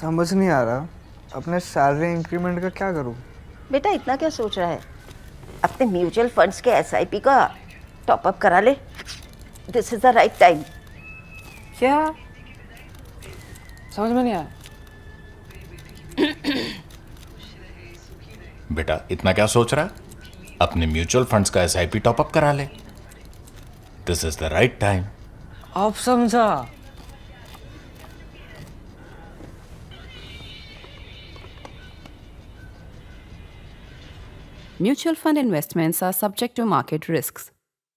समझ नहीं आ रहा अपने सैलरी इंक्रीमेंट का क्या करूं। बेटा इतना क्या सोच रहा है? अपने म्यूचुअल फंड्स के एसआईपी का टॉप अप करा ले। This is the right time. क्या? समझ में नहीं आया। बेटा इतना क्या सोच रहा है? अपने म्यूचुअल फंड्स का एसआईपी टॉपअप करा ले। This is the right time. अब समझा। Mutual fund investments are subject to market risks.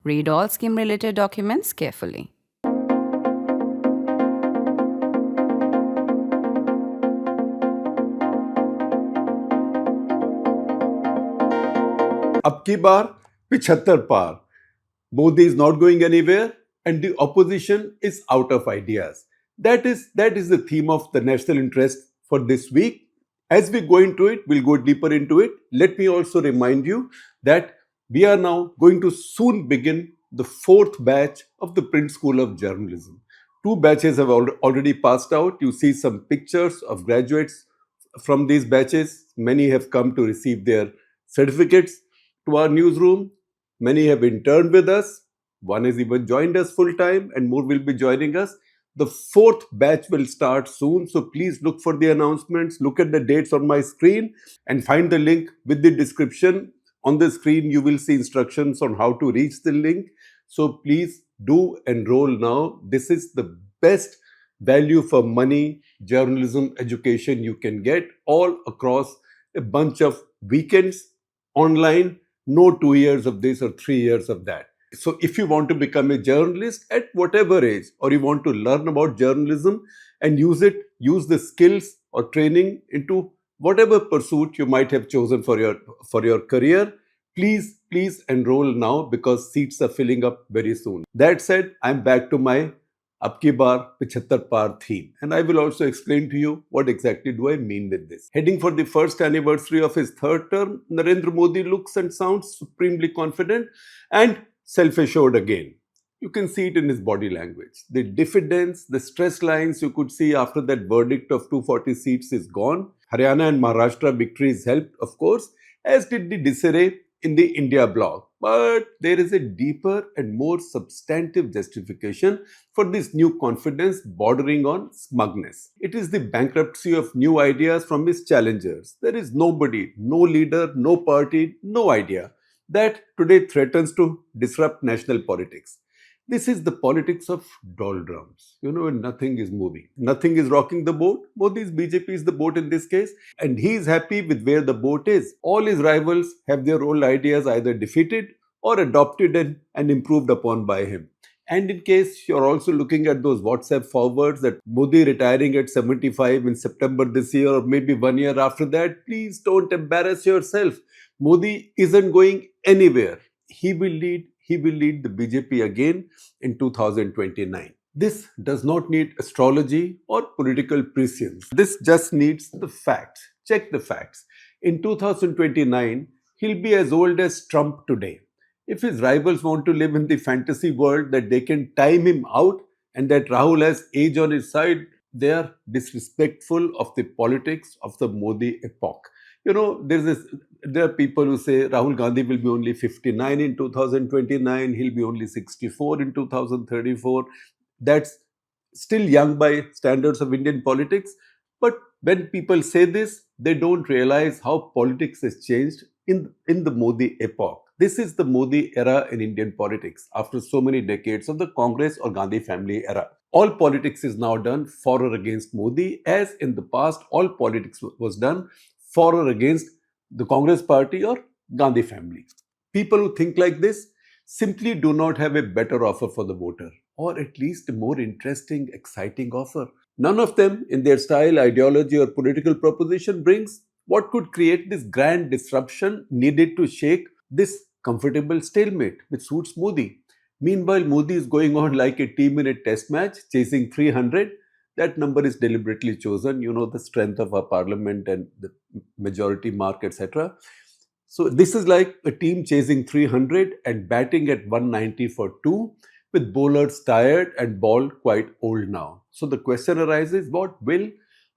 Read all scheme related documents carefully. Abki baar 75 paar. Modi is not going anywhere and the opposition is out of ideas. That is the theme of the national interest for this week. As we go into it, we'll go deeper into it. Let me also remind you that we are now going to soon begin the 4th batch of the Print School of Journalism. 2 batches have already passed out. You see some pictures of graduates from these batches. Many have come to receive their certificates to our newsroom. Many have interned with us. One has even joined us full time and more will be joining us. The 4th batch will start soon. So please look for the announcements. Look at the dates on my screen and find the link with the description. On the screen, you will see instructions on how to reach the link. So please do enroll now. This is the best value for money journalism education you can get all across a bunch of weekends online. No 2 years of this or 3 years of that. So if you want to become a journalist at whatever age, or you want to learn about journalism and use the skills or training into whatever pursuit you might have chosen for your career, please enroll now because seats are filling up very soon. That said, I'm back to my Abki baar 75 paar theme, and I will also explain to you what exactly do I mean with this. Heading for the first anniversary of his 3rd term, Narendra Modi looks and sounds supremely confident and self-assured again. You can see it in his body language. The diffidence, the stress lines you could see after that verdict of 240 seats is gone. Haryana and Maharashtra victories helped, of course, as did the disarray in the India bloc. But there is a deeper and more substantive justification for this new confidence bordering on smugness. It is the bankruptcy of new ideas from his challengers. There is nobody, no leader, no party, no idea that today threatens to disrupt national politics. This is the politics of doldrums. When nothing is moving, nothing is rocking the boat. Modi's BJP is the boat in this case, and he is happy with where the boat is. All his rivals have their old ideas either defeated or adopted and improved upon by him. And in case you're also looking at those WhatsApp forwards that Modi retiring at 75 in September this year or maybe 1 year after that, please don't embarrass yourself. Modi isn't going anywhere. He will lead the BJP again in 2029. This does not need astrology or political prescience. This just needs the facts. Check the facts. In 2029, he'll be as old as Trump today. If his rivals want to live in the fantasy world that they can time him out and that Rahul has age on his side, they are disrespectful of the politics of the Modi epoch. There are people who say Rahul Gandhi will be only 59 in 2029, he'll be only 64 in 2034. That's still young by standards of Indian politics. But when people say this, they don't realize how politics has changed in the Modi epoch. This is the Modi era in Indian politics after so many decades of the Congress or Gandhi family era. All politics is now done for or against Modi, as in the past all politics was done for or against the Congress party or Gandhi family. People who think like this simply do not have a better offer for the voter, or at least a more interesting, exciting offer. None of them, in their style, ideology, or political proposition, brings what could create this grand disruption needed to shake this comfortable stalemate which suits Modi. Meanwhile, Modi is going on like a team in a test match, chasing 300. That number is deliberately chosen. You know the strength of our parliament and the majority mark, etc. So this is like a team chasing 300 and batting at 190 for 2, with bowlers tired and ball quite old now. So the question arises, what will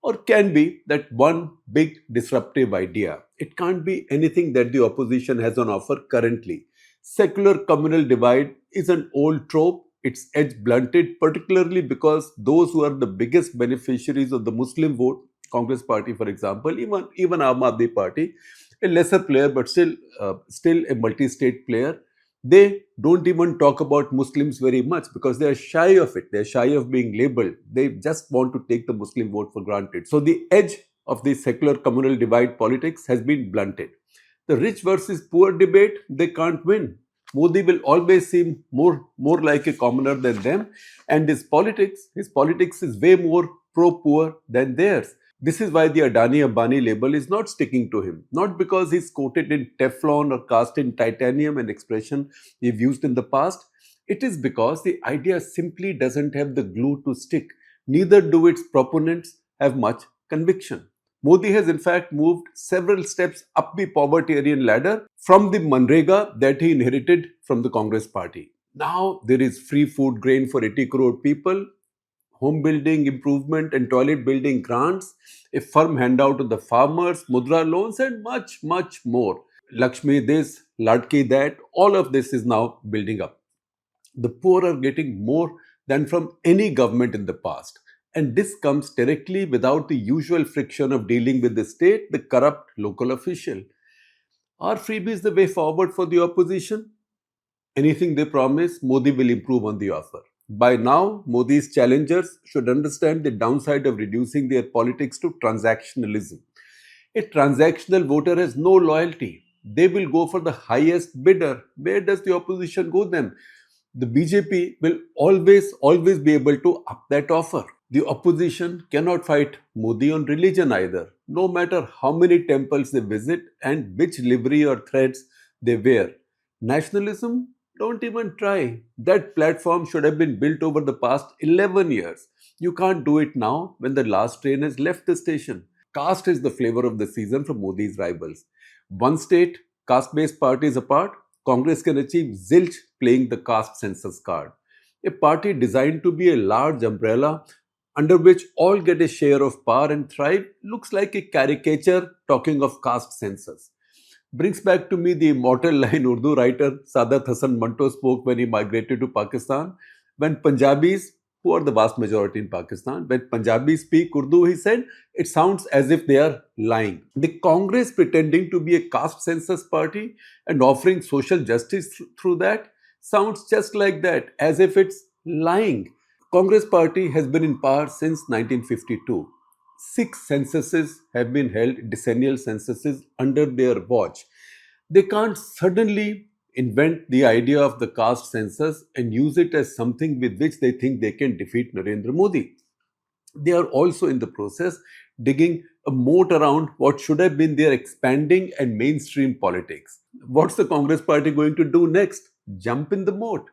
or can be that one big disruptive idea. It can't be anything that the opposition has on offer currently. Secular communal divide is an old trope. Its edge blunted, particularly because those who are the biggest beneficiaries of the Muslim vote, Congress Party, for example, even Aam Aadmi Party, a lesser player but still a multi-state player, they don't even talk about Muslims very much because they are shy of it. They are shy of being labeled. They just want to take the Muslim vote for granted. So the edge of the secular communal divide politics has been blunted. The rich versus poor debate, they can't win. Modi will always seem more like a commoner than them, and his politics is way more pro-poor than theirs. This is why the Adani-Ambani label is not sticking to him. Not because he's coated in Teflon or cast in titanium, an expression we've used in the past. It is because the idea simply doesn't have the glue to stick. Neither do its proponents have much conviction. Modi has in fact moved several steps up the povertarian ladder from the Manrega that he inherited from the Congress party. Now there is free food grain for 80 crore people, home building improvement and toilet building grants, a firm handout to the farmers, mudra loans, and much, much more. Lakshmi this, Ladki that, all of this is now building up. The poor are getting more than from any government in the past. And this comes directly without the usual friction of dealing with the state, the corrupt local official. Are freebies the way forward for the opposition? Anything they promise, Modi will improve on the offer. By now, Modi's challengers should understand the downside of reducing their politics to transactionalism. A transactional voter has no loyalty. They will go for the highest bidder. Where does the opposition go then? The BJP will always be able to up that offer. The opposition cannot fight Modi on religion either, no matter how many temples they visit and which livery or threads they wear. Nationalism? Don't even try. That platform should have been built over the past 11 years. You can't do it now when the last train has left the station. Caste is the flavor of the season for Modi's rivals. One state, caste-based parties apart, Congress can achieve zilch playing the caste census card. A party designed to be a large umbrella under which all get a share of power and thrive looks like a caricature talking of caste census. Brings back to me the immortal line Urdu writer Sadat Hasan Manto spoke when he migrated to Pakistan. When Punjabis, who are the vast majority in Pakistan, when Punjabis speak Urdu, he said, it sounds as if they are lying. The Congress pretending to be a caste census party and offering social justice through that sounds just like that, as if it's lying. Congress party has been in power since 1952. 6 censuses have been held, decennial censuses, under their watch. They can't suddenly invent the idea of the caste census and use it as something with which they think they can defeat Narendra Modi. They are also in the process digging a moat around what should have been their expanding and mainstream politics. What's the Congress party going to do next? Jump in the moat.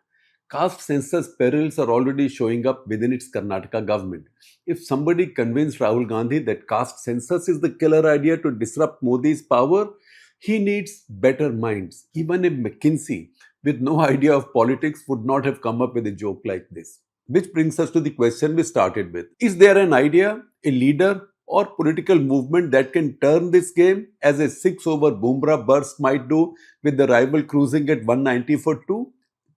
Caste census perils are already showing up within its Karnataka government. If somebody convinced Rahul Gandhi that caste census is the killer idea to disrupt Modi's power, he needs better minds. Even a McKinsey with no idea of politics would not have come up with a joke like this. Which brings us to the question we started with. Is there an idea, a leader, or political movement that can turn this game as a 6-over Bumrah burst might do with the rival cruising at 190 for 2?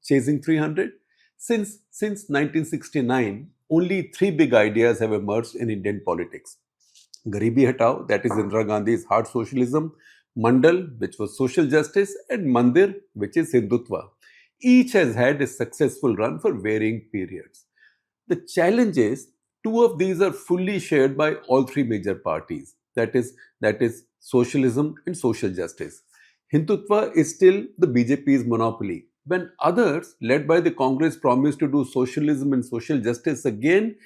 Chasing 300? Since 1969, only 3 big ideas have emerged in Indian politics. Garibi Hatao, that is Indira Gandhi's hard socialism, Mandal, which was social justice, and Mandir, which is Hindutva. Each has had a successful run for varying periods. The challenge is, 2 of these are fully shared by all 3 major parties, that is socialism and social justice. Hindutva is still the BJP's monopoly. When others, led by the Congress, promise to do socialism and social justice again,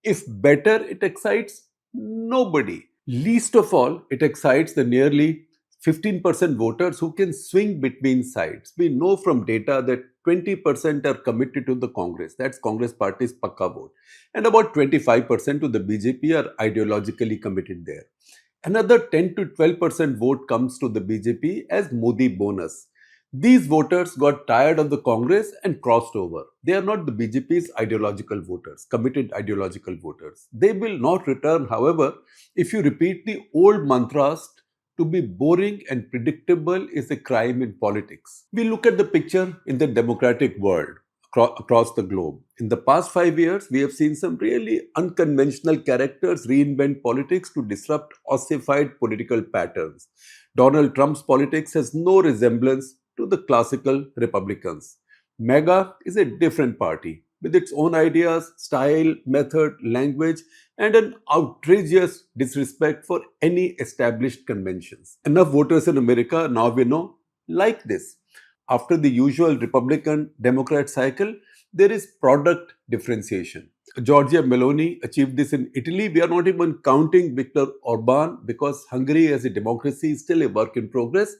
if better, it excites nobody. Least of all, it excites the nearly 15% voters who can swing between sides. We know from data that 20% are committed to the Congress. That's Congress party's pakka vote. And about 25% to the BJP are ideologically committed there. Another 10 to 12% vote comes to the BJP as Modi bonus. These voters got tired of the Congress and crossed over. They are not the BJP's ideological voters, committed ideological voters. They will not return, however, if you repeat the old mantras. To be boring and predictable is a crime in politics. We look at the picture in the democratic world across the globe. In the past 5 years, we have seen some really unconventional characters reinvent politics to disrupt ossified political patterns. Donald Trump's politics has no resemblance to the classical Republicans. MAGA is a different party with its own ideas, style, method, language, and an outrageous disrespect for any established conventions. Enough voters in America, now we know, like this. After the usual Republican Democrat cycle, there is product differentiation. Giorgia Meloni achieved this in Italy. We are not even counting Viktor Orban because Hungary as a democracy is still a work in progress.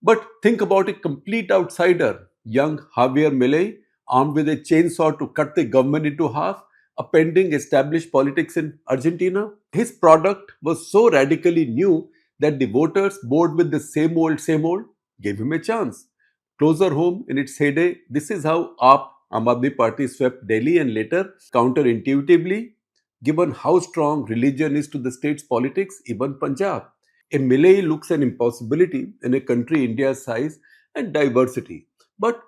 But think about a complete outsider, young Javier Milei, armed with a chainsaw to cut the government into half, upending established politics in Argentina. His product was so radically new that the voters, bored with the same old, gave him a chance. Closer home in its heyday, this is how Aam Aadmi Party swept Delhi and later counterintuitively, given how strong religion is to the state's politics, even Punjab. A Milei looks an impossibility in a country India's size and diversity. But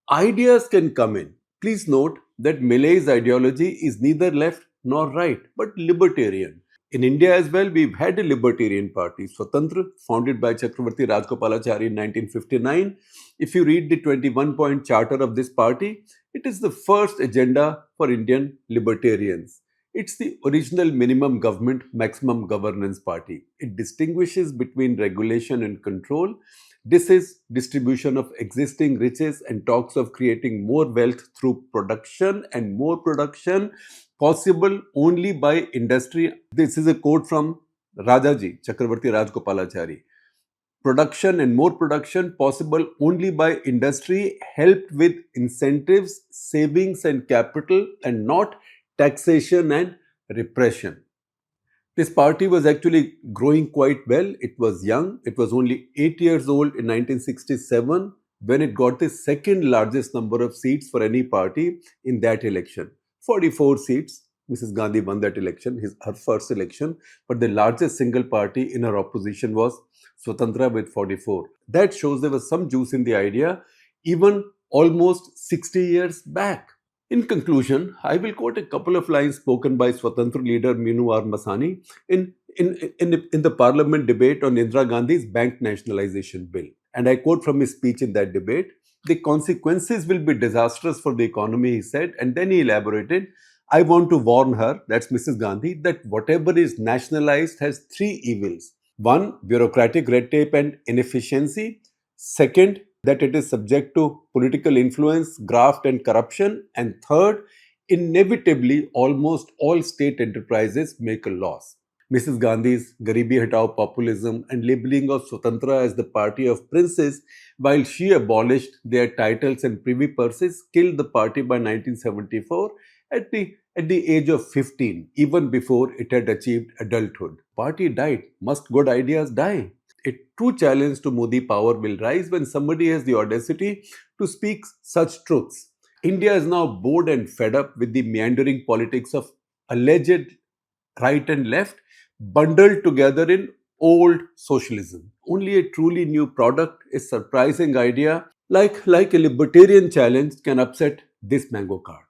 ideas can come in. Please note that Milei's ideology is neither left nor right, but libertarian. In India as well, we've had a libertarian party, Swatantra, founded by Chakravarti Rajgopalachari in 1959. If you read the 21-point charter of this party, it is the first agenda for Indian libertarians. It's the original minimum government, maximum governance party. It distinguishes between regulation and control. This is distribution of existing riches and talks of creating more wealth through production and more production possible only by industry. This is a quote from Rajaji, Chakravarti Rajgopalachari. Production and more production possible only by industry helped with incentives, savings and capital and not taxation and repression. This party was actually growing quite well. It was young. It was only 8 years old in 1967 when it got the second largest number of seats for any party in that election. 44 seats. Mrs. Gandhi won that election, her first election, but the largest single party in her opposition was Swatantra with 44. That shows there was some juice in the idea, even almost 60 years back. In conclusion, I will quote a couple of lines spoken by Swatantra leader Minu R. Masani in the parliament debate on Indira Gandhi's bank nationalization bill. And I quote from his speech in that debate, "The consequences will be disastrous for the economy," he said, and then he elaborated, "I want to warn her," that's Mrs. Gandhi, "that whatever is nationalized has three evils. One, bureaucratic red tape and inefficiency. Second, that it is subject to political influence, graft and corruption. And third, inevitably, almost all state enterprises make a loss." Mrs. Gandhi's Garibi Hatao populism and labeling of Swatantra as the party of princes, while she abolished their titles and privy purses, killed the party by 1974 at the age of 15, even before it had achieved adulthood. Party died. Must good ideas die? A true challenge to Modi power will rise when somebody has the audacity to speak such truths. India is now bored and fed up with the meandering politics of alleged right and left bundled together in old socialism. Only a truly new product, a surprising idea like a libertarian challenge can upset this mango cart.